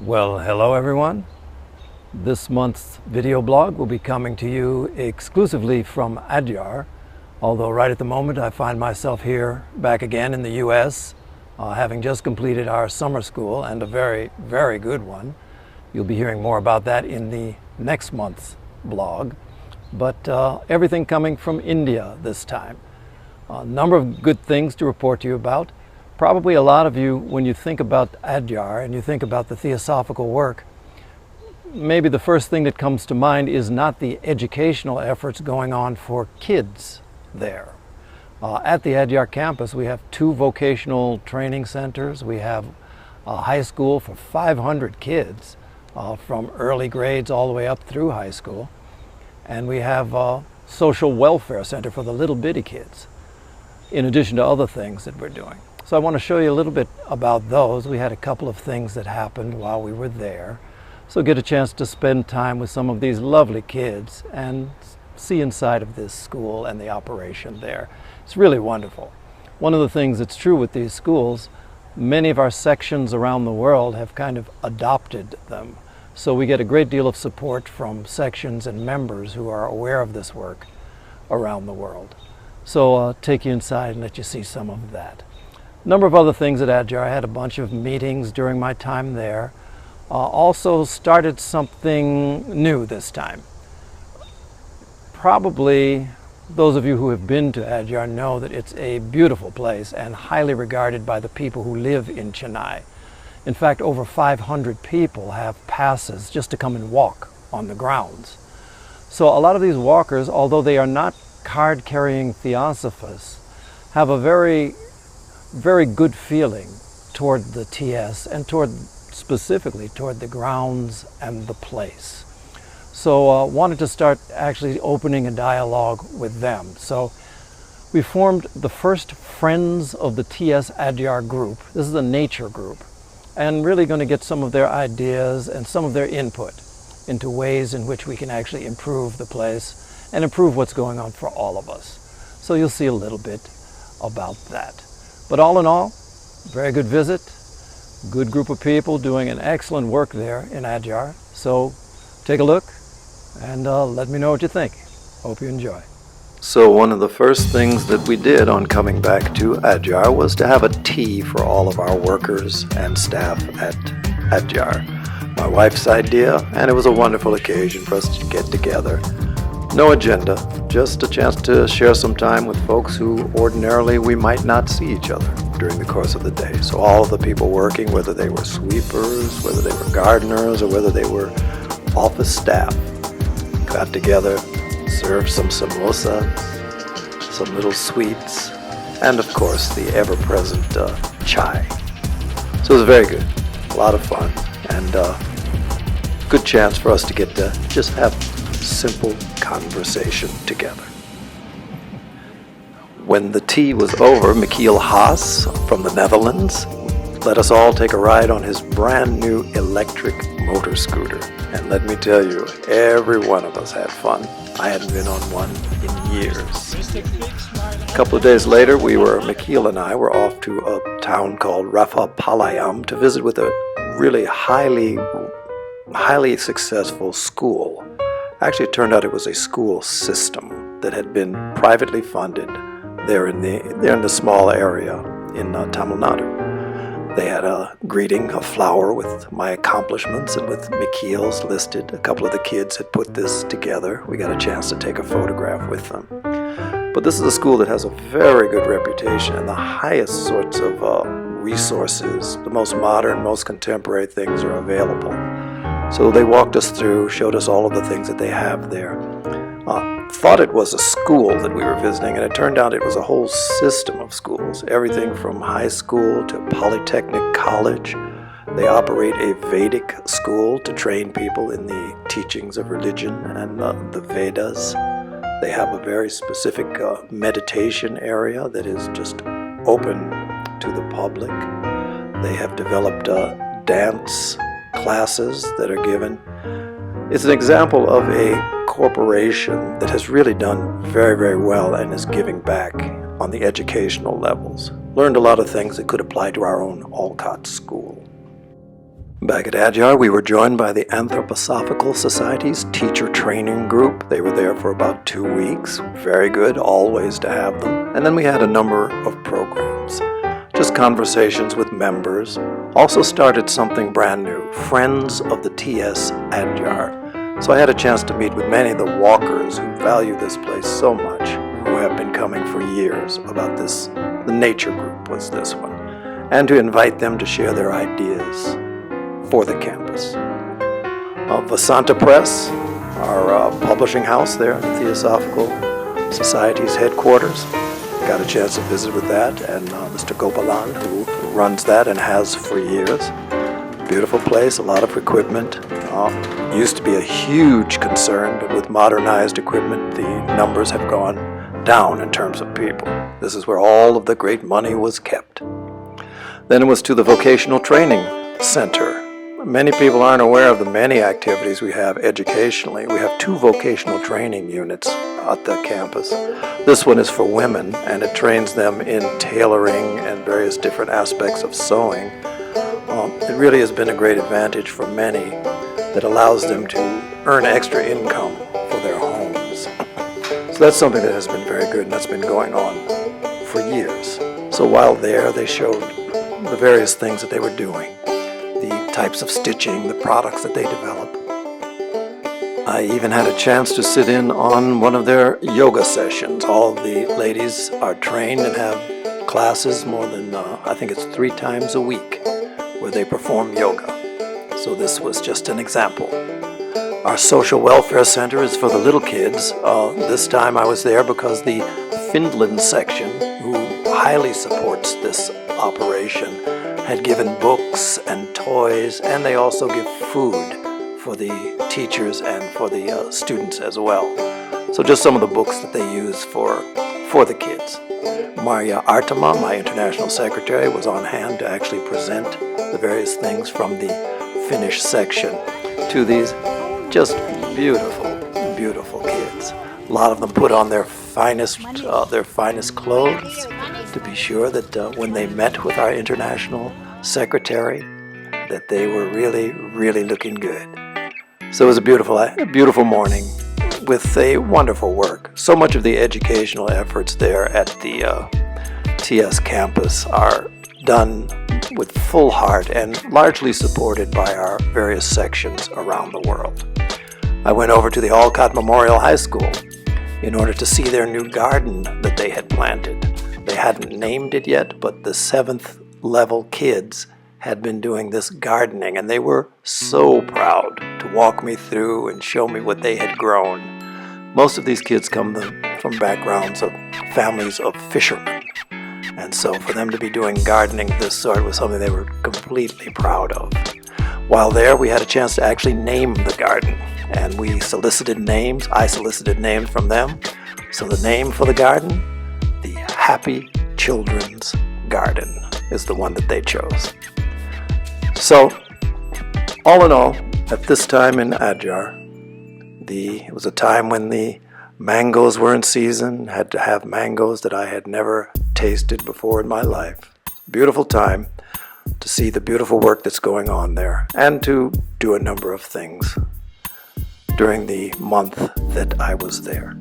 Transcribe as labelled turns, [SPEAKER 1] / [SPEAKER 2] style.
[SPEAKER 1] Well, hello everyone. This month's video blog will be coming to you exclusively from Adyar, although right at the moment I find myself here back again in the US, having just completed our summer school, and a very, very good one. You'll be hearing more about that in the next month's blog. But everything coming from India this time. A number of good things to report to you about. Probably a lot of you, when you think about Adyar and you think about the theosophical work, maybe the first thing that comes to mind is not the educational efforts going on for kids there. At the Adyar campus, we have 2 vocational training centers. We have a high school for 500 kids from early grades all the way up through high school. And we have a social welfare center for the little bitty kids, in addition to other things that we're doing. So I want to show you a little bit about those. We had a couple of things that happened while we were there. So get a chance to spend time with some of these lovely kids and see inside of this school and the operation there. It's really wonderful. One of the things that's true with these schools, many of our sections around the world have kind of adopted them. So we get a great deal of support from sections and members who are aware of this work around the world. So I'll take you inside and let you see some of that. A number of other things at Adyar. I had a bunch of meetings during my time there. Also started something new this time. Probably those of you who have been to Adyar know that it's a beautiful place and highly regarded by the people who live in Chennai. In fact, over 500 people have passes just to come and walk on the grounds. So a lot of these walkers, although they are not card-carrying theosophists, have a very good feeling toward the TS and specifically toward the grounds and the place. So wanted to start actually opening a dialogue with them. So we formed the first Friends of the TS Adyar group. This is a nature group, and really going to get some of their ideas and some of their input into ways in which we can actually improve the place and improve what's going on for all of us. So you'll see a little bit about that. But all in all, very good visit, good group of people doing an excellent work there in Adyar. So take a look and let me know what you think. Hope you enjoy. So one of the first things that we did on coming back to Adyar was to have a tea for all of our workers and staff at Adyar. My wife's idea, and it was a wonderful occasion for us to get together. No agenda, just a chance to share some time with folks who ordinarily we might not see each other during the course of the day. So all of the people working, whether they were sweepers, whether they were gardeners, or whether they were office staff, got together, served some samosas, some little sweets, and of course the ever-present chai. So it was very good, a lot of fun, and good chance for us to get to just have simple conversation together. When the tea was over, Michiel Haas from the Netherlands let us all take a ride on his brand new electric motor scooter. And let me tell you, every one of us had fun. I hadn't been on one in years. A couple of days later, Michiel and I were off to a town called Rafapalayam to visit with a really highly successful school. Actually, it turned out it was a school system that had been privately funded there in the small area in Tamil Nadu. They had a greeting, a flower with my accomplishments and with Michiel's listed. A couple of the kids had put this together. We got a chance to take a photograph with them. But this is a school that has a very good reputation and the highest sorts of resources. The most modern, most contemporary things are available. So they walked us through, showed us all of the things that they have there. Thought it was a school that we were visiting, and it turned out it was a whole system of schools. Everything from high school to Polytechnic College. They operate a Vedic school to train people in the teachings of religion and the Vedas. They have a very specific meditation area that is just open to the public. They have developed dance classes that are given. It's an example of a corporation that has really done very, very well and is giving back on the educational levels. Learned a lot of things that could apply to our own Olcott school. Back at Adyar, we were joined by the Anthroposophical Society's teacher training group. They were there for about 2 weeks. Very good, always to have them. And then we had a number of programs. Just conversations with members. Also started something brand new, Friends of the TS Adyar. So I had a chance to meet with many of the walkers who value this place so much, who have been coming for years about this. The nature group was this one. And to invite them to share their ideas for the campus. Vasanta Press, our publishing house there at the Theosophical Society's headquarters. Got a chance to visit with that, and Mr. Gopalan, who runs that and has for years. Beautiful place, a lot of equipment. Used to be a huge concern, but with modernized equipment, the numbers have gone down in terms of people. This is where all of the great money was kept. Then it was to the Vocational Training Center. Many people aren't aware of the many activities we have educationally. We have 2 vocational training units at the campus. This one is for women, and it trains them in tailoring and various different aspects of sewing. It really has been a great advantage for many that allows them to earn extra income for their homes. So that's something that has been very good, and that's been going on for years. So while there, they showed the various things that they were doing, the types of stitching, the products that they develop. I even had a chance to sit in on one of their yoga sessions. All of the ladies are trained and have classes more than, I think it's 3 times a week, where they perform yoga. So this was just an example. Our social welfare center is for the little kids. This time I was there because the Finland section, who highly supports this operation, had given books and toys, and they also give food for the teachers and for the students as well. So just some of the books that they use for the kids. Maria Artema, my international secretary, was on hand to actually present the various things from the Finnish section to these just beautiful, beautiful kids. A lot of them put on their finest clothes to be sure that when they met with our international secretary, that they were really, really looking good. So it was a beautiful morning with a wonderful work. So much of the educational efforts there at the TS campus are done with full heart and largely supported by our various sections around the world. I went over to the Olcott Memorial High School in order to see their new garden that they had planted. They hadn't named it yet, but the 7th level kids had been doing this gardening, and they were so proud to walk me through and show me what they had grown. Most of these kids come from backgrounds of families of fishermen, and so for them to be doing gardening of this sort was something they were completely proud of. While there, we had a chance to actually name the garden, and we solicited names. I solicited names from them. So the name for the garden, the Happy Children's Garden, is the one that they chose. So, all in all, at this time in Adyar, it was a time when the mangoes were in season. Had to have mangoes that I had never tasted before in my life. Beautiful time to see the beautiful work that's going on there, and to do a number of things during the month that I was there.